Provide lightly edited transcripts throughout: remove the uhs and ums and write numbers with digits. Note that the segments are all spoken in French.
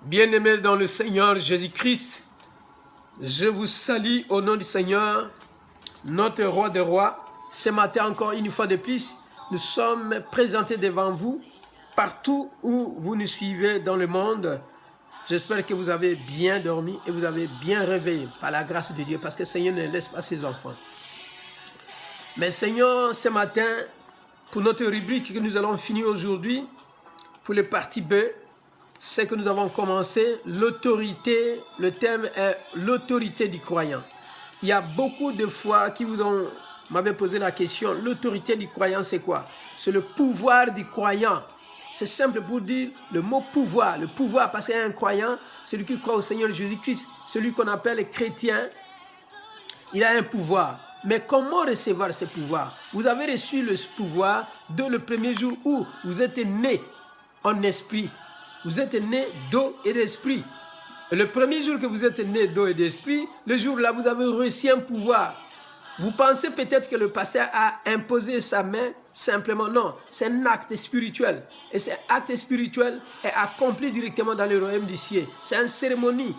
Bien-aimés dans le Seigneur Jésus-Christ, je vous salue au nom du Seigneur, notre roi des rois. Ce matin, encore une fois de plus, nous sommes présentés devant vous, partout où vous nous suivez dans le monde. J'espère que vous avez bien dormi et vous avez bien réveillé par la grâce de Dieu, parce que le Seigneur ne laisse pas ses enfants. Mais Seigneur, ce matin, pour notre rubrique que nous allons finir aujourd'hui, pour le parti B, c'est que nous avons commencé l'autorité. Le thème est l'autorité du croyant. Il y a beaucoup de fois qui m'avaient posé la question, l'autorité du croyant c'est quoi? C'est le pouvoir du croyant. C'est simple pour dire le mot pouvoir. Le pouvoir, parce qu'un croyant, celui qui croit au Seigneur Jésus-Christ, celui qu'on appelle chrétien, il a un pouvoir. Mais comment recevoir ce pouvoir? Vous avez reçu le pouvoir dès le premier jour où vous êtes né en esprit. Vous êtes né d'eau et d'esprit. Le premier jour que vous êtes né d'eau et d'esprit, le jour-là, vous avez reçu un pouvoir. Vous pensez peut-être que le pasteur a imposé sa main simplement. Non, c'est un acte spirituel. Et cet acte spirituel est accompli directement dans le royaume du ciel. C'est une cérémonie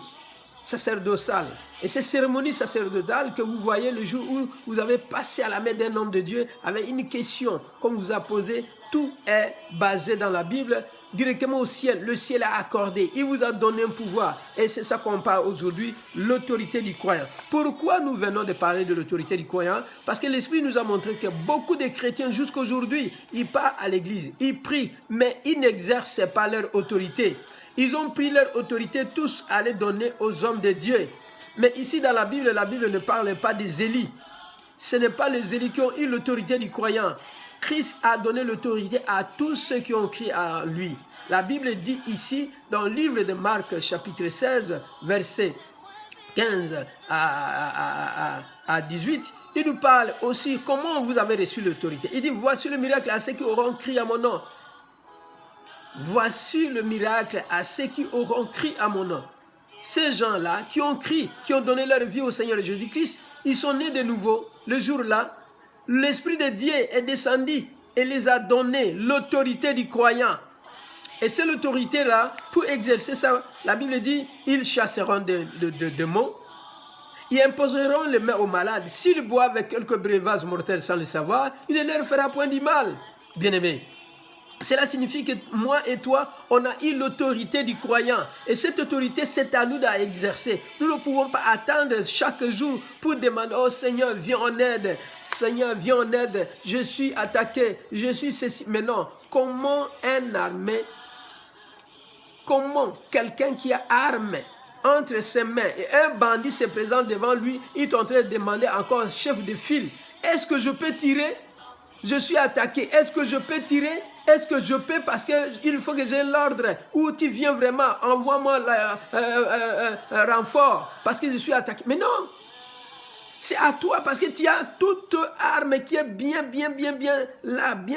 sacerdotale. Et cette cérémonie sacerdotale que vous voyez le jour où vous avez passé à la main d'un homme de Dieu avec une question qu'on vous a posée, tout est basé dans la Bible, directement au ciel. Le ciel a accordé, il vous a donné un pouvoir. Et c'est ça qu'on parle aujourd'hui, l'autorité du croyant. Pourquoi nous venons de parler de l'autorité du croyant? Parce que l'Esprit nous a montré que beaucoup de chrétiens jusqu'à aujourd'hui, ils partent à l'église, ils prient, mais ils n'exercent pas leur autorité. Ils ont pris leur autorité tous à les donner aux hommes de Dieu. Mais ici dans la Bible ne parle pas des Élis. Ce n'est pas les Élis qui ont eu l'autorité du croyant. Christ a donné l'autorité à tous ceux qui ont crié à lui. La Bible dit ici, dans le livre de Marc, chapitre 16, verset 15 à 18, il nous parle aussi comment vous avez reçu l'autorité. Il dit, voici le miracle à ceux qui auront crié à mon nom. Voici le miracle à ceux qui auront crié à mon nom. Ces gens-là qui ont crié, qui ont donné leur vie au Seigneur Jésus-Christ, ils sont nés de nouveau. Le jour-là, l'Esprit de Dieu est descendu et les a donné l'autorité du croyant. Et c'est l'autorité-là, pour exercer ça, la Bible dit, ils chasseront des démons, ils imposeront les mains aux malades. S'ils boivent avec quelques breuvages mortels sans le savoir, il ne leur fera point du mal. Bien-aimés. Cela signifie que moi et toi, on a eu l'autorité du croyant. Et cette autorité, c'est à nous d'exercer. Nous ne pouvons pas attendre chaque jour pour demander, oh Seigneur, viens en aide. Seigneur, viens en aide. Je suis attaqué, je suis ceci. Mais non, comment un armé, comment quelqu'un qui a arme entre ses mains et un bandit se présente devant lui, il est en train de demander encore un chef de file, est-ce que je peux tirer? Je suis attaqué, est-ce que je peux tirer? Est-ce que je peux, parce qu'il faut que j'ai l'ordre, ou tu viens vraiment, envoie-moi un renfort, parce que je suis attaqué. Mais non, c'est à toi, parce que tu as toute arme qui est bien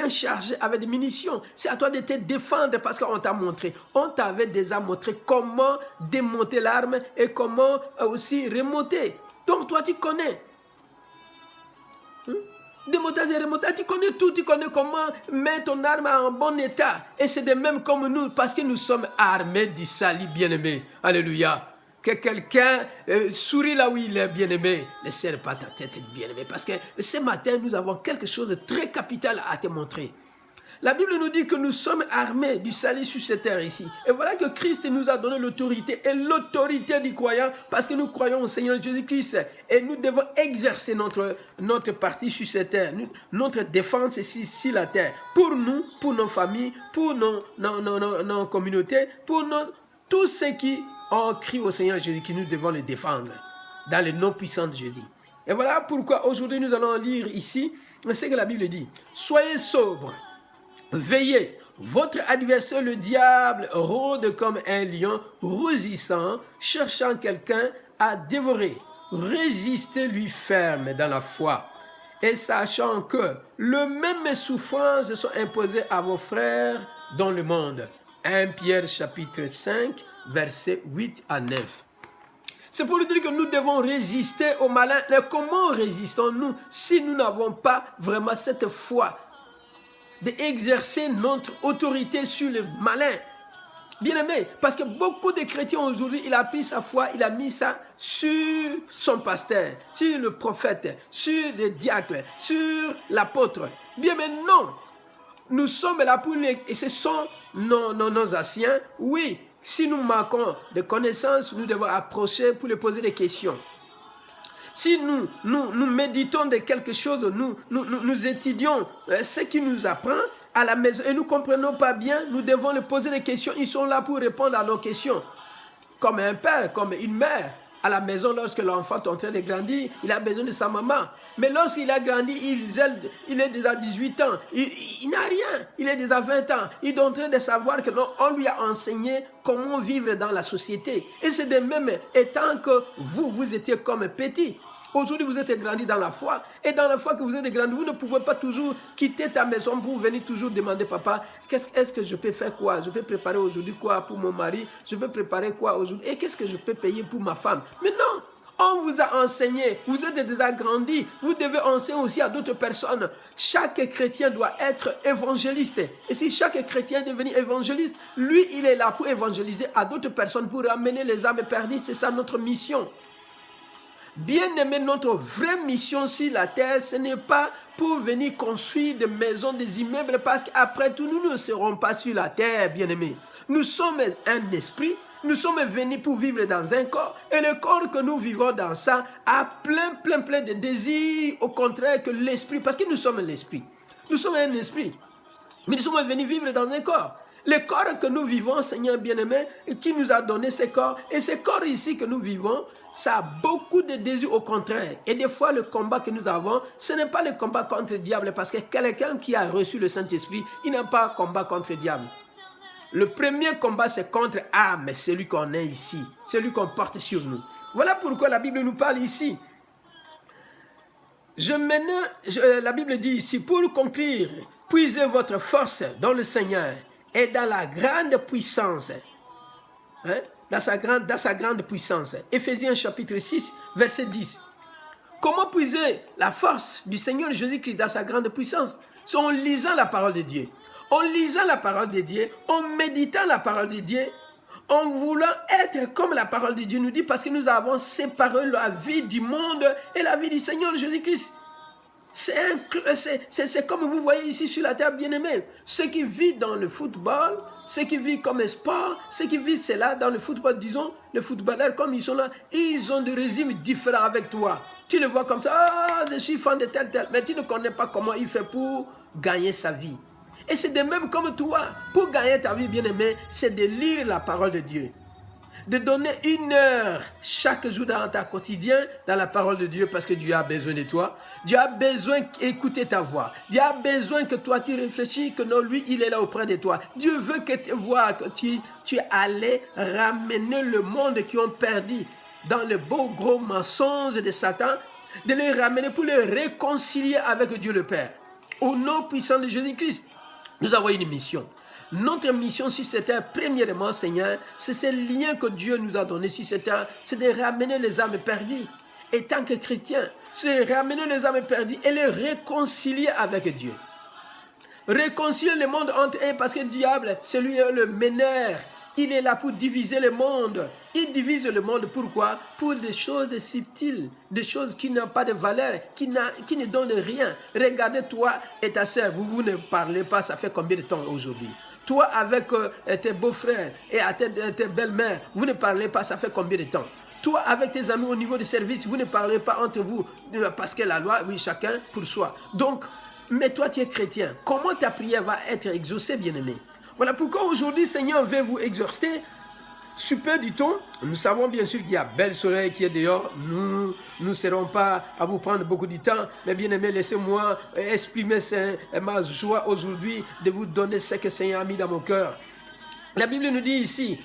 chargée avec des munitions. C'est à toi de te défendre, parce qu'on t'a montré, on t'avait déjà montré comment démonter l'arme et comment aussi remonter. Donc toi, tu connais. Démontage et remontage, tu connais tout, tu connais comment mettre ton arme en bon état. Et c'est de même comme nous, parce que nous sommes armés du salut, bien-aimé. Alléluia. Que quelqu'un sourit là où il est, bien-aimé. Ne serre pas ta tête, bien-aimé. Parce que ce matin, nous avons quelque chose de très capital à te montrer. La Bible nous dit que nous sommes armés du salut sur cette terre ici. Et voilà que Christ nous a donné l'autorité. Et l'autorité du croyant, parce que nous croyons au Seigneur Jésus-Christ. Et nous devons exercer notre partie sur cette terre. Notre défense ici sur la terre. Pour nous, pour nos familles, pour nos communautés, pour tous ceux qui ont crié au Seigneur Jésus-Christ, nous devons les défendre. Dans le nom puissant de Jésus. Et voilà pourquoi aujourd'hui nous allons lire ici ce que la Bible dit. Soyez sobres. Veillez, votre adversaire le diable rôde comme un lion rugissant, cherchant quelqu'un à dévorer. Résistez-lui ferme dans la foi et sachant que les mêmes souffrances sont imposées à vos frères dans le monde. 1 Pierre chapitre 5, versets 8 à 9. C'est pour dire que nous devons résister au malin. Mais comment résistons-nous si nous n'avons pas vraiment cette foi d'exercer notre autorité sur le malin? Bien-aimé, parce que beaucoup de chrétiens aujourd'hui, il a pris sa foi, il a mis ça sur son pasteur, sur le prophète, sur le diacre, sur l'apôtre. Bien, mais non, nous sommes là pour les... Et ce sont nos anciens. Oui, si nous manquons de connaissances, nous devons approcher pour les poser des questions. Si nous méditons de quelque chose, nous étudions ce qui nous apprend à la maison et nous ne comprenons pas bien, nous devons leur poser des questions. Ils sont là pour répondre à nos questions. Comme un père, comme une mère. À la maison, lorsque l'enfant est en train de grandir, il a besoin de sa maman. Mais lorsqu'il a grandi, il est déjà 18 ans. Il n'a rien. Il est déjà 20 ans. Il est en train de savoir que non, on lui a enseigné comment vivre dans la société. Et c'est de même, étant que vous étiez comme petit. Aujourd'hui, vous êtes grandi dans la foi. Et dans la foi que vous êtes grandi, vous ne pouvez pas toujours quitter ta maison pour venir toujours demander, papa, est-ce que je peux faire quoi? Je peux préparer aujourd'hui quoi pour mon mari? Je peux préparer quoi aujourd'hui? Et qu'est-ce que je peux payer pour ma femme? Mais non, on vous a enseigné, vous êtes déjà grandi, vous devez enseigner aussi à d'autres personnes. Chaque chrétien doit être évangéliste. Et si chaque chrétien est devenu évangéliste, lui, il est là pour évangéliser à d'autres personnes, pour ramener les âmes perdues. C'est ça notre mission. Bien-aimé, notre vraie mission sur la terre, ce n'est pas pour venir construire des maisons, des immeubles, parce qu'après tout, nous ne serons pas sur la terre, bien-aimé. Nous sommes un esprit, nous sommes venus pour vivre dans un corps, et le corps que nous vivons dans ça a plein de désirs, au contraire que l'esprit, parce que nous sommes l'esprit. Nous sommes un esprit, mais nous sommes venus vivre dans un corps. Le corps que nous vivons, Seigneur bien-aimé, qui nous a donné ce corps, et ce corps ici que nous vivons, ça a beaucoup de désirs au contraire. Et des fois, le combat que nous avons, ce n'est pas le combat contre le diable, parce que quelqu'un qui a reçu le Saint-Esprit, il n'a pas combat contre le diable. Le premier combat, c'est contre mais celui qu'on est ici, celui qu'on porte sur nous. Voilà pourquoi la Bible nous parle ici. La Bible dit ici, pour conclure, puisez votre force dans le Seigneur et dans la grande puissance, dans sa grande puissance. Éphésiens chapitre 6, verset 10. Comment puiser la force du Seigneur Jésus-Christ dans sa grande puissance? C'est en lisant la parole de Dieu. En lisant la parole de Dieu, en méditant la parole de Dieu, en voulant être comme la parole de Dieu nous dit, parce que nous avons séparé la vie du monde et la vie du Seigneur Jésus-Christ. C'est comme vous voyez ici sur la terre, bien-aimés. Ceux qui vivent dans le football, ceux qui vivent comme sport, ceux qui vivent cela dans le football, disons, les footballeurs, comme ils sont là, ils ont des régimes différents avec toi. Tu le vois comme ça, je suis fan de tel, mais tu ne connais pas comment il fait pour gagner sa vie. Et c'est de même comme toi, pour gagner ta vie, bien-aimé, c'est de lire la parole de Dieu. De donner 1 heure chaque jour dans ta quotidien dans la parole de Dieu, parce que Dieu a besoin de toi. Dieu a besoin d'écouter ta voix. Dieu a besoin que toi tu réfléchis, que non, lui il est là auprès de toi. Dieu veut que tu vois que tu allais ramener le monde qui ont perdu dans le beau gros mensonge de Satan, de les ramener pour les réconcilier avec Dieu le Père. Au nom puissant de Jésus-Christ, nous avons une mission. Notre mission sur cette terre, premièrement, Seigneur, c'est ce lien que Dieu nous a donné sur cette terre, c'est de ramener les âmes perdues. Et tant que chrétiens, c'est de ramener les âmes perdues et les réconcilier avec Dieu. Réconcilier le monde entre eux, parce que le diable, c'est lui le meneur. Il est là pour diviser le monde. Il divise le monde, pourquoi? Pour des choses subtiles, des choses qui n'ont pas de valeur, qui ne donnent rien. Regardez, toi et ta sœur, vous ne parlez pas, ça fait combien de temps aujourd'hui? Toi avec tes beaux-frères et tes belles-mères, vous ne parlez pas, ça fait combien de temps? Toi avec tes amis au niveau du service, vous ne parlez pas entre vous, parce que la loi, oui, chacun pour soi. Donc, mais toi tu es chrétien, comment ta prière va être exaucée, bien-aimé? Voilà pourquoi aujourd'hui, Seigneur veut vous exhorter. Super, dit-on. Nous savons bien sûr qu'il y a bel soleil qui est dehors. Nous ne serons pas à vous prendre beaucoup de temps. Mais bien aimé, laissez-moi exprimer ma joie aujourd'hui de vous donner ce que le Seigneur a mis dans mon cœur. La Bible nous dit ici,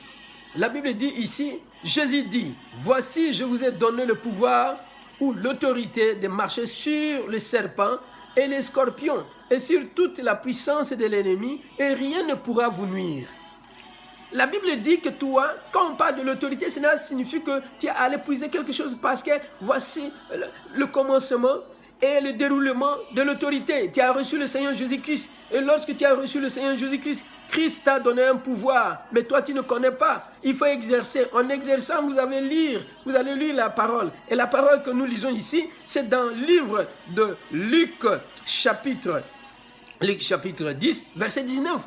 Jésus dit, voici je vous ai donné le pouvoir ou l'autorité de marcher sur les serpents et les scorpions et sur toute la puissance de l'ennemi et rien ne pourra vous nuire. La Bible dit que toi, quand on parle de l'autorité, cela signifie que tu es allé puiser quelque chose parce que voici le commencement. et le déroulement de l'autorité. Tu as reçu le Seigneur Jésus-Christ. Et lorsque tu as reçu le Seigneur Jésus-Christ, Christ t'a donné un pouvoir. Mais toi, tu ne connais pas. Il faut exercer. En exerçant, vous allez lire la parole. Et la parole que nous lisons ici, c'est dans le livre de Luc chapitre 10, verset 19.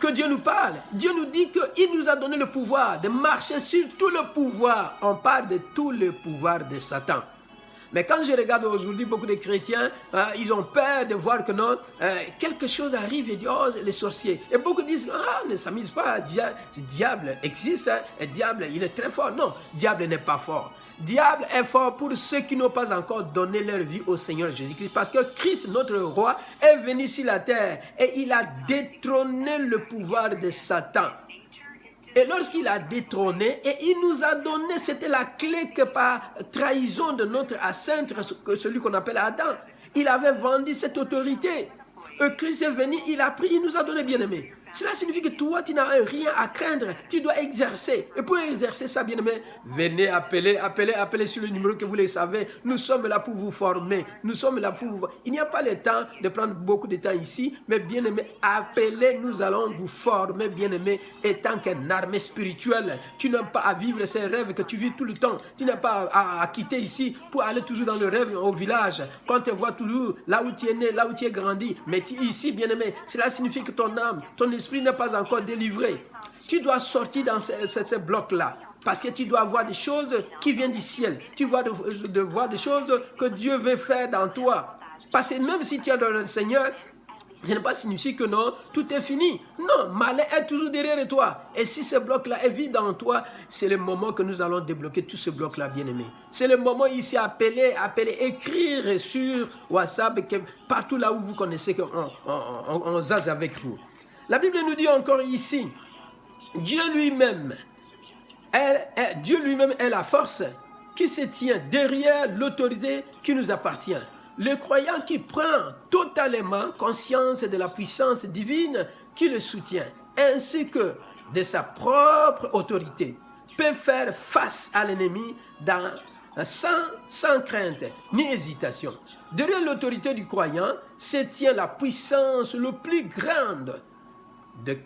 Que Dieu nous parle. Dieu nous dit qu'il nous a donné le pouvoir de marcher sur tout le pouvoir. On parle de tout le pouvoir de Satan. Mais quand je regarde aujourd'hui beaucoup de chrétiens, ils ont peur de voir que non, quelque chose arrive et disent, oh, les sorciers. Et beaucoup disent, ah, ne s'amuse pas, diable existe, hein, et diable, il est très fort. Non, diable n'est pas fort. Diable est fort pour ceux qui n'ont pas encore donné leur vie au Seigneur Jésus-Christ. Parce que Christ, notre roi, est venu sur la terre et il a détrôné le pouvoir de Satan. Et lorsqu'il a détrôné, et il nous a donné, c'était la clé que par trahison de notre ancêtre, celui qu'on appelle Adam, il avait vendu cette autorité. Christ est venu, il a pris, il nous a donné, bien-aimé. Cela signifie que toi, tu n'as rien à craindre. Tu dois exercer. Et pour exercer ça, bien-aimé, venez appelez sur le numéro que vous le savez. Nous sommes là pour vous former. Nous sommes là pour vous... Il n'y a pas le temps de prendre beaucoup de temps ici, mais bien-aimé, appelez, nous allons vous former, bien-aimé, étant qu'une armée spirituelle. Tu n'as pas à vivre ces rêves que tu vis tout le temps. Tu n'as pas à quitter ici pour aller toujours dans le rêve au village. Quand tu vois toujours là où tu es né, là où tu es grandi. Mais ici, bien-aimé, cela signifie que ton âme, ton esprit n'est pas encore délivré. Tu dois sortir dans ce bloc-là. Parce que tu dois voir des choses qui viennent du ciel. Tu dois voir des choses que Dieu veut faire dans toi. Parce que même si tu es dans le Seigneur, ce n'est pas signifié que non, tout est fini. Non, malin est toujours derrière toi. Et si ce bloc-là est vide en toi, c'est le moment que nous allons débloquer tout ce bloc-là, bien-aimé. C'est le moment ici, appeler, écrire sur WhatsApp, partout là où vous connaissez qu'on zase avec vous. La Bible nous dit encore ici, Dieu lui-même est la force qui se tient derrière l'autorité qui nous appartient. Le croyant qui prend totalement conscience de la puissance divine qui le soutient, ainsi que de sa propre autorité, peut faire face à l'ennemi sans crainte ni hésitation. Derrière l'autorité du croyant se tient la puissance la plus grande de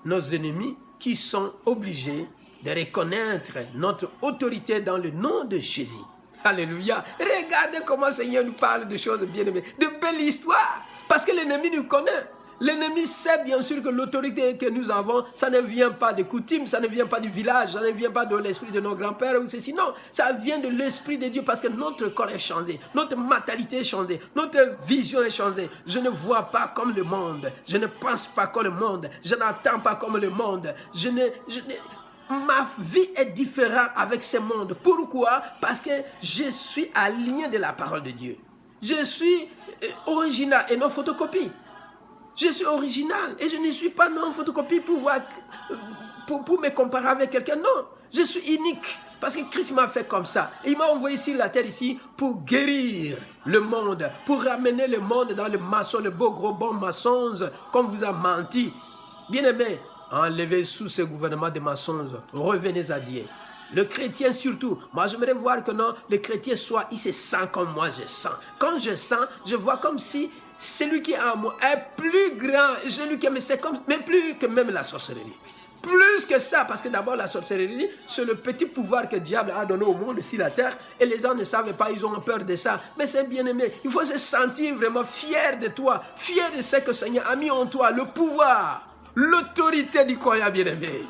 nos ennemis qui sont obligés de reconnaître notre autorité dans le nom de Jésus. Alléluia. Regardez comment le Seigneur nous parle de choses bien-aimées, de belles histoires. Parce que l'ennemi nous connaît. L'ennemi sait bien sûr que l'autorité que nous avons, ça ne vient pas des coutumes, ça ne vient pas du village, ça ne vient pas de l'esprit de nos grands-pères ou ceci. Non, ça vient de l'esprit de Dieu parce que notre corps est changé, notre mentalité est changée, notre vision est changée. Je ne vois pas comme le monde, je ne pense pas comme le monde, je n'entends pas comme le monde, ma vie est différente avec ce monde. Pourquoi? Parce que je suis aligné de la parole de Dieu. Je suis original et non photocopie. Je suis original et je ne suis pas non photocopie pour me comparer avec quelqu'un. Non, je suis unique parce que Christ m'a fait comme ça. Et il m'a envoyé sur la terre ici pour guérir le monde, pour ramener le monde dans le maçon, le beau gros bon mensonge, comme vous a menti. Bien-aimé, enlevez sous ce gouvernement de mensonges, revenez à Dieu. Le chrétien surtout, moi j'aimerais voir que non, le chrétien soit, il se sent comme moi je sens. Quand je sens, je vois comme si celui qui est en moi est plus grand, celui qui c'est comme, mais plus que même la sorcellerie. Plus que ça, parce que d'abord la sorcellerie, c'est le petit pouvoir que le diable a donné au monde sur la terre, et les gens ne savent pas, ils ont peur de ça. Mais c'est bien aimé, il faut se sentir vraiment fier de toi, fier de ce que le Seigneur a mis en toi, le pouvoir, l'autorité du croyant bien-aimé.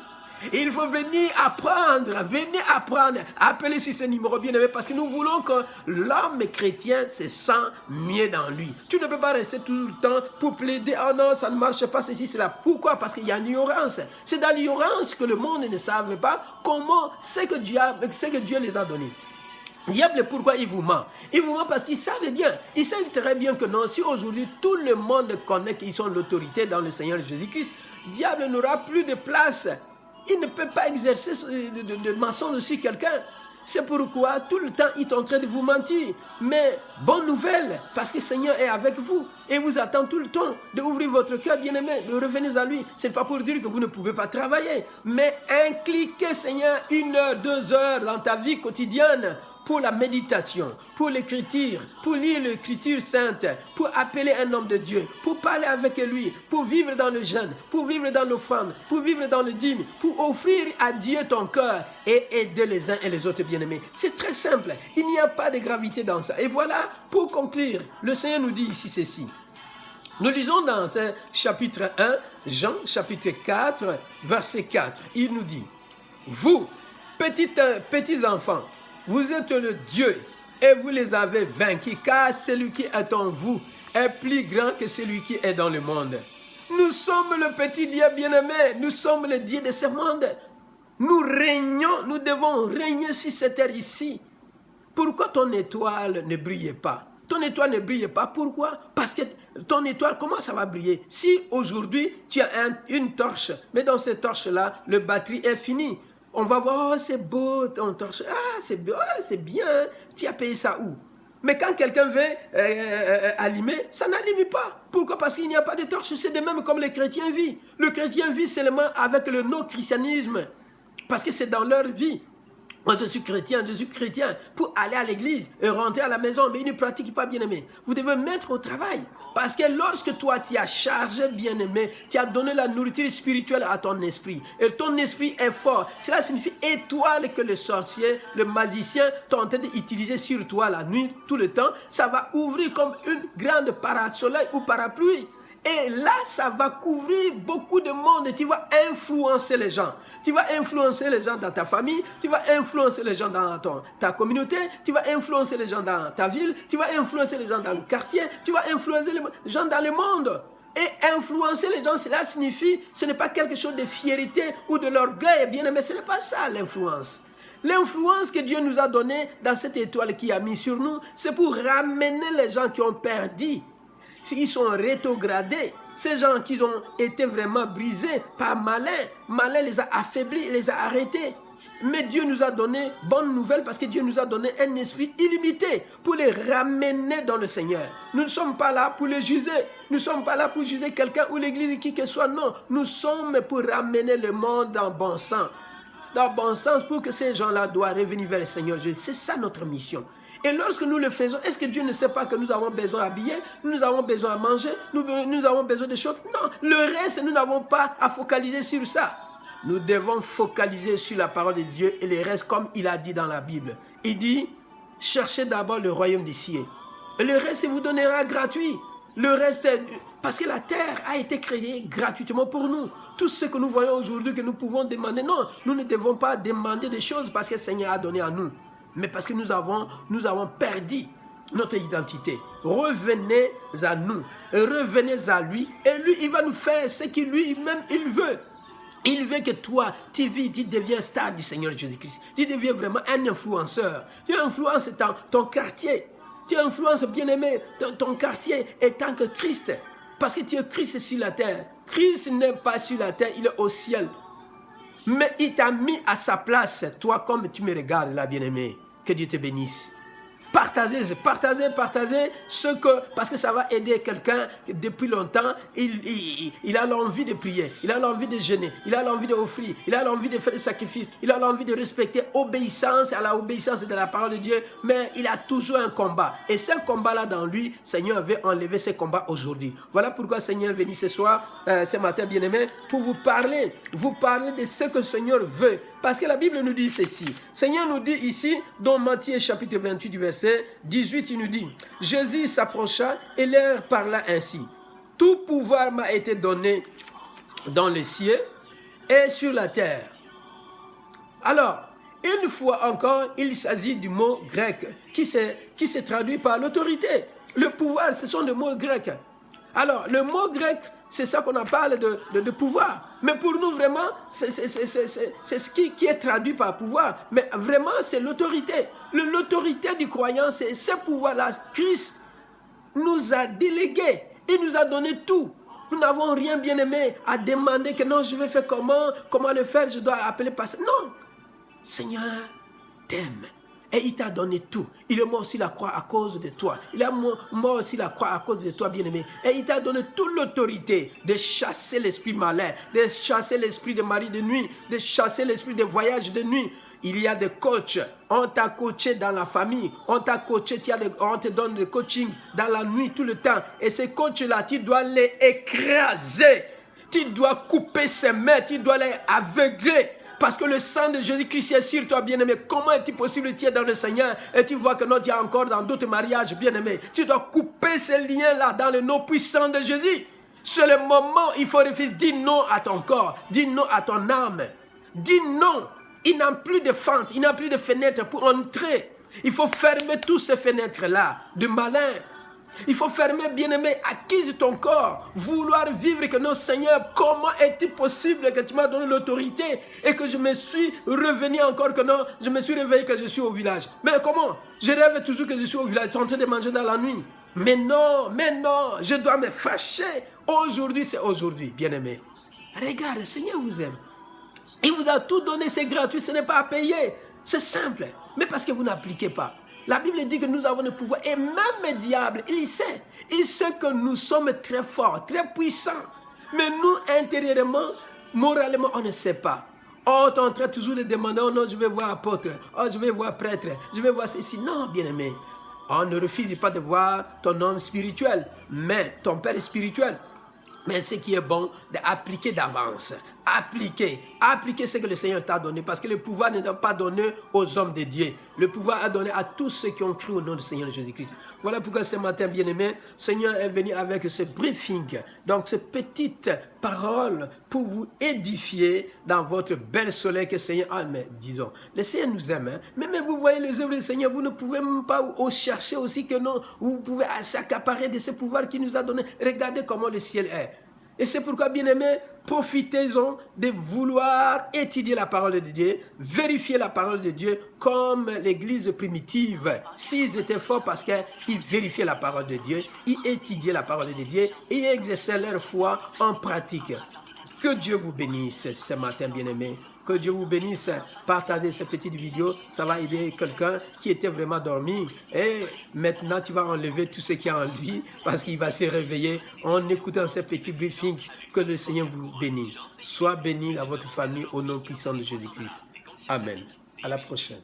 Il faut venir apprendre, appeler sur ce numéro bien-aimé parce que nous voulons que l'homme chrétien se sente mieux dans lui. Tu ne peux pas rester tout le temps pour plaider, oh non, ça ne marche pas, ceci, cela. Pourquoi? Parce qu'il y a une ignorance. C'est dans l'ignorance que le monde ne savait pas comment c'est que Dieu les a donnés. Diable, pourquoi il vous ment? Il vous ment parce qu'il savait bien. Il sait très bien que non, si aujourd'hui tout le monde connaît qu'ils sont l'autorité dans le Seigneur Jésus-Christ, diable n'aura plus de place. Il ne peut pas exercer de mensonge sur quelqu'un. C'est pourquoi tout le temps il est en train de vous mentir. Mais bonne nouvelle, parce que le Seigneur est avec vous et vous attend tout le temps d'ouvrir votre cœur bien-aimé, de revenir à lui. Ce n'est pas pour dire que vous ne pouvez pas travailler, mais impliquez Seigneur 1 heure, 2 heures dans ta vie quotidienne pour la méditation, pour l'écriture, pour lire l'écriture sainte, pour appeler un homme de Dieu, pour parler avec lui, pour vivre dans le jeûne, pour vivre dans l'offrande, pour vivre dans le dîme, pour offrir à Dieu ton cœur et aider les uns et les autres bien-aimés. C'est très simple, il n'y a pas de gravité dans ça. Et voilà, pour conclure, le Seigneur nous dit ici ceci. Nous lisons dans ce chapitre 1, Jean chapitre 4, verset 4. Il nous dit, vous, petits enfants, vous êtes le Dieu et vous les avez vaincus, car celui qui est en vous est plus grand que celui qui est dans le monde. Nous sommes le petit Dieu bien-aimé, nous sommes le Dieu de ce monde. Nous régnons, nous devons régner sur cette terre ici. Pourquoi ton étoile ne brille pas? Ton étoile ne brille pas, pourquoi? Parce que ton étoile, comment ça va briller? Si aujourd'hui, tu as une torche, mais dans cette torche-là, le batterie est fini. On va voir, oh, c'est beau ton torche, ah, c'est bien, tu as payé ça où? Mais quand quelqu'un veut allumer, ça n'allume pas. Pourquoi? Parce qu'il n'y a pas de torche. C'est de même comme les chrétiens vivent. Le chrétien vit seulement avec le non-christianisme, parce que c'est dans leur vie. Moi, je suis chrétien pour aller à l'église et rentrer à la maison, mais il ne pratique pas, bien-aimé. Vous devez mettre au travail. Parce que lorsque toi, tu as chargé, bien-aimé, tu as donné la nourriture spirituelle à ton esprit. Et ton esprit est fort. Cela signifie étoile que le sorcier, le magicien, sont en train d'utiliser sur toi la nuit, tout le temps. Ça va ouvrir comme une grande parasoleil ou parapluie. Et là, ça va couvrir beaucoup de monde et tu vas influencer les gens. Tu vas influencer les gens dans ta famille, tu vas influencer les gens dans ta communauté, tu vas influencer les gens dans ta ville, tu vas influencer les gens dans le quartier, tu vas influencer les gens dans le monde. Et influencer les gens, cela signifie, ce n'est pas quelque chose de fierté ou de l'orgueil, bien aimé, ce n'est pas ça l'influence. L'influence que Dieu nous a donnée dans cette étoile qu'il a mis sur nous, c'est pour ramener les gens qui ont perdu. Ils sont rétrogradés. Ces gens qui ont été vraiment brisés par Malin. Malin les a affaiblis, les a arrêtés. Mais Dieu nous a donné bonne nouvelle parce que Dieu nous a donné un esprit illimité pour les ramener dans le Seigneur. Nous ne sommes pas là pour les juger. Nous ne sommes pas là pour juger quelqu'un ou l'église qui que soit. Non, nous sommes pour ramener le monde dans le bon sens. Dans le bon sens pour que ces gens-là doivent revenir vers le Seigneur Jésus. C'est ça notre mission. Et lorsque nous le faisons, est-ce que Dieu ne sait pas que nous avons besoin d'habiller, nous avons besoin à manger, nous avons besoin de choses? Non, le reste, nous n'avons pas à focaliser sur ça. Nous devons focaliser sur la parole de Dieu et le reste comme il a dit dans la Bible. Il dit, cherchez d'abord le royaume des cieux. Et le reste vous donnera gratuit. Le reste, parce que la terre a été créée gratuitement pour nous. Tout ce que nous voyons aujourd'hui, que nous pouvons demander, non, nous ne devons pas demander des choses parce que le Seigneur a donné à nous. Mais parce que nous avons perdu notre identité. Revenez à nous, revenez à lui, et lui, il va nous faire ce qu'il lui-même, il veut. Il veut que toi, tu deviens star du Seigneur Jésus-Christ. Tu deviens vraiment un influenceur. Tu influences ton quartier. Tu influences, bien-aimé, ton quartier en tant que Christ. Parce que tu es Christ sur la terre. Christ n'est pas sur la terre, il est au ciel. Mais il t'a mis à sa place, toi, comme tu me regardes là, bien-aimé. Que Dieu te bénisse. Partagez ce que, parce que ça va aider quelqu'un depuis longtemps, il a l'envie de prier, il a l'envie de jeûner, il a l'envie d'offrir, il a l'envie de faire des sacrifices, il a l'envie de respecter obéissance à la obéissance de la parole de Dieu, mais il a toujours un combat. Et ce combat-là dans lui, Seigneur veut enlever ce combat aujourd'hui. Voilà pourquoi Seigneur est venu ce soir, ce matin bien-aimé, pour vous parler de ce que le Seigneur veut. Parce que la Bible nous dit ceci. Seigneur nous dit ici, dans Matthieu chapitre 28 du verset 18, il nous dit, Jésus s'approcha et leur parla ainsi. Tout pouvoir m'a été donné dans les cieux et sur la terre. Alors, une fois encore, il s'agit du mot grec qui se traduit par l'autorité. Le pouvoir, ce sont des mots grecs. Alors, le mot grec, c'est ça qu'on parle de pouvoir. Mais pour nous, vraiment, c'est ce qui est traduit par pouvoir. Mais vraiment, c'est l'autorité. L'autorité du croyant, c'est ce pouvoir-là. Christ nous a délégué. Il nous a donné tout. Nous n'avons rien, bien aimé, à demander que non, je vais faire comment le faire, je dois appeler pasteur. Non. Seigneur t'aime. Et il t'a donné tout. Il est mort sur la croix à cause de toi. Il est mort sur la croix à cause de toi, bien-aimé. Et il t'a donné toute l'autorité de chasser l'esprit malin, de chasser l'esprit de mari de nuit, de chasser l'esprit de voyage de nuit. Il y a des coachs. On t'a coaché dans la famille. On t'a coaché, on te donne des coachings dans la nuit tout le temps. Et ces coachs-là, tu dois les écraser. Tu dois couper ses mains. Tu dois les aveugler. Parce que le sang de Jésus-Christ est sur toi, bien-aimé. Comment est-il possible que tu es dans le Seigneur et tu vois que non, tu es encore dans d'autres mariages, bien-aimé. Tu dois couper ces liens-là dans le nom puissant de Jésus. C'est le moment, il faut refuser. Dis non à ton corps. Dis non à ton âme. Dis non. Il n'a plus de fente, il n'a plus de fenêtres pour entrer. Il faut fermer toutes ces fenêtres-là de malin. Il faut fermer, bien-aimé, acquise ton corps. Vouloir vivre que non, Seigneur, comment est-il possible que tu m'as donné l'autorité et que je me suis revenu encore que non, je me suis réveillé que je suis au village. Mais comment? Je rêve toujours que je suis au village, tu es en train de manger dans la nuit. Mais non, je dois me fâcher. Aujourd'hui, c'est aujourd'hui, bien-aimé. Regarde, le Seigneur vous aime. Il vous a tout donné, c'est gratuit, ce n'est pas à payer. C'est simple, mais parce que vous n'appliquez pas. La Bible dit que nous avons le pouvoir. Et même le diable, il sait. Il sait que nous sommes très forts, très puissants. Mais nous, intérieurement, moralement, on ne sait pas. On est en train toujours de demander, oh non, je vais voir apôtre, oh je vais voir prêtre, je vais voir ceci. Non, bien-aimé, on ne refuse pas de voir ton homme spirituel, mais ton père spirituel. Mais ce qui est bon, d'appliquer d'avance. Appliquer ce que le Seigneur t'a donné. Parce que le pouvoir n'est pas donné aux hommes de Dieu. Le pouvoir est donné à tous ceux qui ont cru au nom du Seigneur Jésus-Christ. Voilà pourquoi ce matin, bien-aimé, le Seigneur est venu avec ce briefing. Donc, ces petites paroles pour vous édifier dans votre bel soleil que le Seigneur a. Mais disons, le Seigneur nous aime. Hein? Mais vous voyez les œuvres du Seigneur, vous ne pouvez même pas chercher aussi que non. Vous pouvez s'accaparer de ce pouvoir qu'il nous a donné. Regardez comment le ciel est. Et c'est pourquoi, bien-aimés, profitez-en de vouloir étudier la parole de Dieu, vérifier la parole de Dieu comme l'église primitive. S'ils étaient forts parce qu'ils vérifiaient la parole de Dieu, ils étudiaient la parole de Dieu et ils exerçaient leur foi en pratique. Que Dieu vous bénisse ce matin, bien-aimés. Que Dieu vous bénisse. Partagez cette petite vidéo. Ça va aider quelqu'un qui était vraiment dormi. Et maintenant, tu vas enlever tout ce qu'il y a en lui parce qu'il va se réveiller en écoutant ce petit briefing. Que le Seigneur vous bénisse. Sois béni à votre famille au nom puissant de Jésus-Christ. Amen. À la prochaine.